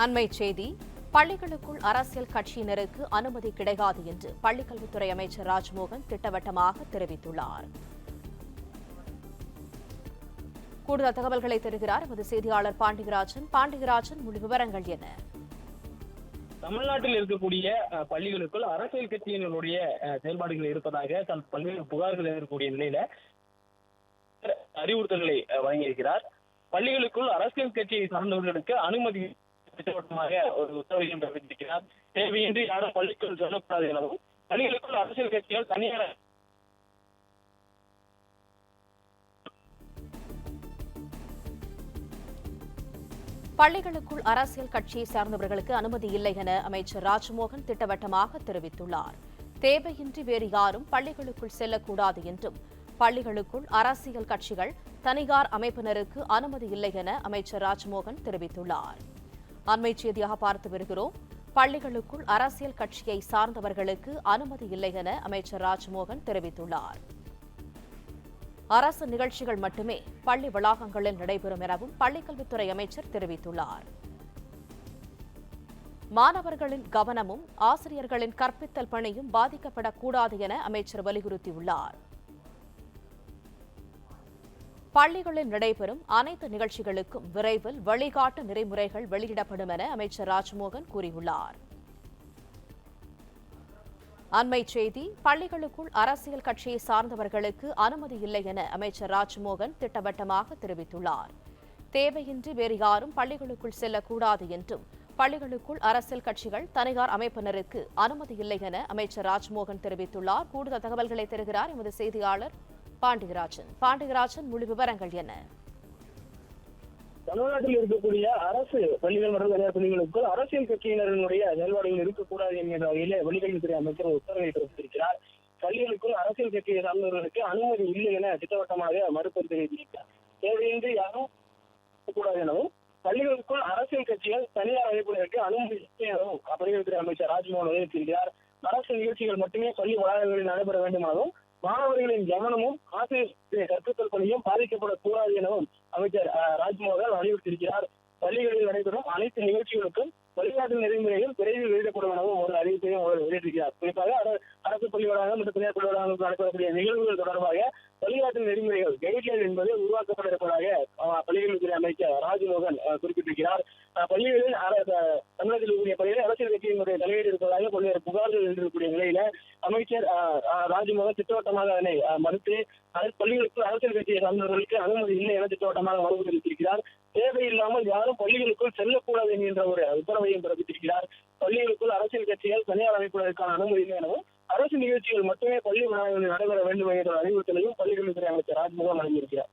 அண்மை செய்தி. பள்ளிகளுக்குள் அரசியல் கட்சியினருக்கு அனுமதி கிடையாது என்று பள்ளிக்கல்வித்துறை அமைச்சர் ராஜ்மோகன் திட்டவட்டமாக தெரிவித்துள்ளார். கூடுதல் தகவல்களை தருகிறார் எமது செய்தியாளர் பாண்டியராஜன். பாண்டியராஜன், முழு விவரங்கள் என்ன? தமிழ்நாட்டில் இருக்கக்கூடிய பள்ளிகளுக்குள் அரசியல் கட்சியினருடைய செயல்பாடுகள் இருப்பதாக பல்வேறு புகார்கள் இருக்கக்கூடிய நிலையில அறிவுறுத்தல்களை வழங்கியிருக்கிறார். பள்ளிகளுக்குள் அரசியல் கட்சியை சார்ந்தவர்களுக்கு அனுமதி திட்டவட்டமாக ஒரு உத்தரவையும் பிறப்பித்திருக்கிறார். தேவையின்றி யாரும் பள்ளிக்குள் சொல்லக்கூடாது எனவும், பள்ளிகளுக்குள் அரசியல் கட்சிகள் தனியார் பள்ளிகளுக்குள் அரசியல் கட்சியை சார்ந்தவர்களுக்கு அனுமதி இல்லை என அமைச்சர் ராஜ்மோகன் திட்டவட்டமாக தெரிவித்துள்ளார். தேவையின்றி வேறு யாரும் பள்ளிகளுக்குள் செல்லக்கூடாது என்றும், பள்ளிகளுக்குள் அரசியல் கட்சிகள் தனியார் அமைப்பினருக்கு அனுமதி இல்லை என அமைச்சர் ராஜ்மோகன் தெரிவித்துள்ளார். அண்மை செய்தியாக பார்த்து வருகிறோம். பள்ளிகளுக்குள் அரசியல் கட்சியை சார்ந்தவர்களுக்கு அனுமதி இல்லை என அமைச்சர் ராஜ்மோகன் தெரிவித்துள்ளார். அரசு நிகழ்ச்சிகள் மட்டுமே பள்ளி வளாகங்களில் நடைபெறும் எனவும் பள்ளிக்கல்வித்துறை அமைச்சர் தெரிவித்துள்ளார். மாணவர்களின் கவனமும் ஆசிரியர்களின் கற்பித்தல் பணியும் பாதிக்கப்படக்கூடாது என அமைச்சர் வலியுறுத்தியுள்ளார். பள்ளிகளில் நடைபெறும் அனைத்து நிகழ்ச்சிகளுக்கும் விரைவில் வழிகாட்டு நெறிமுறைகள் வெளியிடப்படும் என அமைச்சர் ராஜ்மோகன் கூறியுள்ளார். அண்மை செய்தி. பள்ளிகளுக்குள் அரசியல் கட்சியை சார்ந்தவர்களுக்கு அனுமதி இல்லை என அமைச்சர் ராஜ்மோகன் திட்டவட்டமாக தெரிவித்துள்ளார். தேவையின்றி வேறு யாரும் பள்ளிகளுக்குள் செல்லக்கூடாது என்றும், பள்ளிகளுக்குள் அரசியல் கட்சிகள் தனியார் அமைப்பினருக்கு அனுமதி இல்லை என அமைச்சர் ராஜ்மோகன் தெரிவித்துள்ளார். கூடுதல் தகவல்களை தருகிறார் எமது செய்தியாளர் பாண்டியராஜன், முழு விவரங்கள் என்ன? தமிழ்நாட்டில் இருக்கக்கூடிய அரசு பள்ளிகள் மற்றும் தனியார் பள்ளிகளுக்குள் அரசியல் கட்சியினருடைய செயல்பாடுகள் இருக்கக்கூடாது என்கிற வகையில வெளிக்கல்வித்துறை அமைச்சர் உத்தரவை பிறப்பித்திருக்கிறார். பள்ளிகளுக்குள் அரசியல் கட்சியை சார்ந்தவர்களுக்கு அனுமதி இல்லை என திட்டவட்டமாக மறுப்பு தெரிவித்திருக்கிறார். தேவையின்றி யாரும் கூடாது எனவும், பள்ளிகளுக்குள் அரசியல் கட்சிகள் தனியார் அமைப்பினருக்கு அனுமதி இல்லை எனவும் பள்ளிக்கல்வித்துறை அமைச்சர் ராஜ்மோகன் வலியுறுத்தியிருக்கிறார். அரசு நிகழ்ச்சிகள் மட்டுமே பள்ளி வளாகங்களில் நடைபெற வேண்டும் எனவும், மாணவர்களின் கவனமும் ஆசிரியர் கற்பித்தல் பணியும் பாதிக்கப்படக்கூடாது எனவும் அமைச்சர் ராஜ்மோகன் வலியுறுத்தியிருக்கிறார். பள்ளிகளில் நடைபெறும் அனைத்து நிகழ்ச்சிகளுக்கும் வழிகாட்டு நெறிமுறைகள் விரைவில் வெளியிடப்படும் எனவும் ஒரு அறிவிப்பையும் அவர் வெளியிட்டிருக்கிறார். குறிப்பாக அரசு பள்ளி வளாகம் மற்றும் தனியார் பள்ளி வளாகங்கள் நடைபெறக்கூடிய நிகழ்வுகள் தொடர்பாக வழிகாட்டு நெறிமுறைகள் கைட்லைன் என்பது உருவாக்கப்பட இருப்பதாக பள்ளிக்கல்வித்துறை அமைச்சர் ராஜ்மோகன் குறிப்பிட்டிருக்கிறார். பள்ளிகளில் தமிழகத்தில் இருக்கக்கூடிய பள்ளிகளில் அரசியல் கட்சியினுடைய தலையீடு இருப்பதாக பல்வேறு புகார்கள் இருக்கக்கூடிய நிலையில அமைச்சர் ராஜ்மோகன் திட்டவட்டமாக அதனை மறுத்து பள்ளிகளுக்கு அரசியல் கட்சியை சார்ந்தவர்களுக்கு அனுமதி இல்லை என திட்டவட்டமாக மறுப்பு தெரிவித்திருக்கிறார். தேவையில்லாமல் யாரும் பள்ளிகளுக்குள் செல்லக்கூடாது என்கின்ற ஒரு உத்தரவையும் பிறப்பித்திருக்கிறார். பள்ளிகளுக்குள் அரசியல் கட்சிகள் தனியார் அமைப்புகளுக்கான அனுமதி இல்லை எனவும், அரசு நிகழ்ச்சிகள் மட்டுமே பள்ளி வளாகங்களில் நடைபெற வேண்டும் என்ற அறிவுறுத்தலையும் பள்ளிக்கல்வித்துறை அமைச்சர் ராஜ்மோகன் வழங்கியிருக்கிறார்.